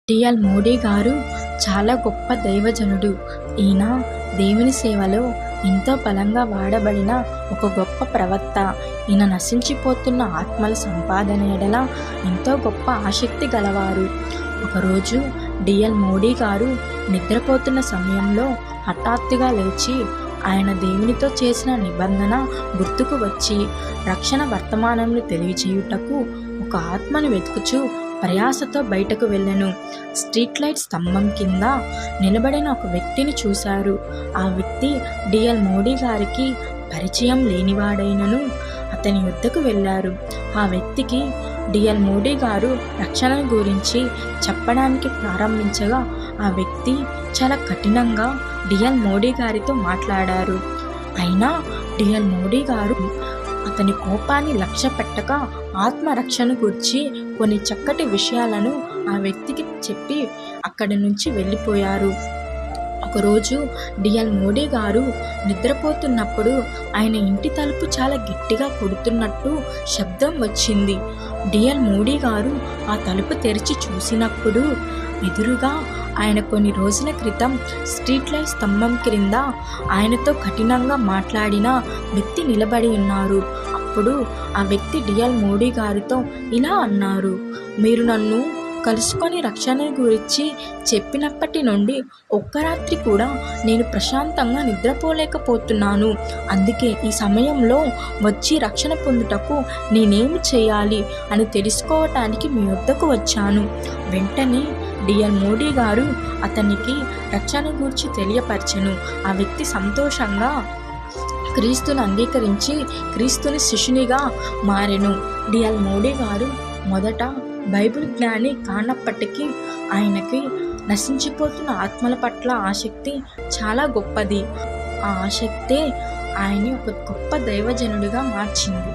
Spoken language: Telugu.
టిఎల్ మోడీ గారు చాలా గొప్ప దైవజనుడు. ఈయన దేవుని సేవలో ఎంతో బలంగా వాడబడిన ఒక గొప్ప ప్రవక్త. ఈయన నశించిపోతున్న ఆత్మల సంపాదన ఎడల ఎంతో గొప్ప ఆసక్తి గలవారు. ఒకరోజు డిఎల్ మోడీ గారు నిద్రపోతున్న సమయంలో హఠాత్తుగా లేచి ఆయన దేవునితో చేసిన నిబంధన గుర్తుకు వచ్చి రక్షణ వర్తమానంను తెలియచేయుటకు ఒక ఆత్మను వెతుకుచూ ప్రయాసతో బయటకు వెళ్ళెను. స్ట్రీట్ లైట్ స్తంభం కింద నిలబడిన ఒక వ్యక్తిని చూశారు. ఆ వ్యక్తి డిఎల్ మోడీ గారికి పరిచయం లేనివాడైనను అతని వద్దకు వెళ్ళారు. ఆ వ్యక్తికి డిఎల్ మోడీ గారు రక్షణ గురించి చెప్పడానికి ప్రారంభించగా ఆ వ్యక్తి చాలా కఠినంగా డిఎల్ మోడీ గారితో మాట్లాడారు. అయినా డిఎల్ మోడీ గారు అతని కోపాన్ని లక్ష్య పెట్టక ఆత్మరక్షణ గురించి కొన్ని చక్కటి విషయాలను ఆ వ్యక్తికి చెప్పి అక్కడి నుంచి వెళ్ళిపోయారు. ఒకరోజు డిఎల్ మోడీ గారు నిద్రపోతున్నప్పుడు ఆయన ఇంటి తలుపు చాలా గట్టిగా కొడుతున్నట్టు శబ్దం వచ్చింది. డిఎల్ మోడీ గారు ఆ తలుపు తెరిచి చూసినప్పుడు ఎదురుగా ఆయన కొన్ని రోజుల క్రితం స్ట్రీట్ లైట్ స్తంభం క్రింద ఆయనతో కఠినంగా మాట్లాడిన వ్యక్తి నిలబడి ఉన్నారు. అప్పుడు ఆ వ్యక్తి డిఎల్ మోడీ గారితో ఇలా అన్నారు, మీరు నన్ను కలుసుకొని రక్షణ గురించి చెప్పినప్పటి నుండి ఒక్క రాత్రి కూడా నేను ప్రశాంతంగా నిద్రపోలేకపోతున్నాను. అందుకే ఈ సమయంలో వచ్చి రక్షణ పొందుటకు నేనేమి చేయాలి అని తెలుసుకోవటానికి మీ వద్దకు వచ్చాను. వెంటనే డిఎల్ మోడీ గారు అతనికి రక్షణ గురించి తెలియపరచెను. ఆ వ్యక్తి సంతోషంగా క్రీస్తుని అంగీకరించి క్రీస్తుని శిష్యునిగా మారెను. డిఎల్ మోడీ గారు మొదట బైబిల్ జ్ఞాని కానప్పటికీ ఆయనకి నశించిపోతున్న ఆత్మల పట్ల ఆసక్తి చాలా గొప్పది. ఆ ఆసక్తే ఆయన్ని ఒక గొప్ప దైవజనుడిగా మార్చింది.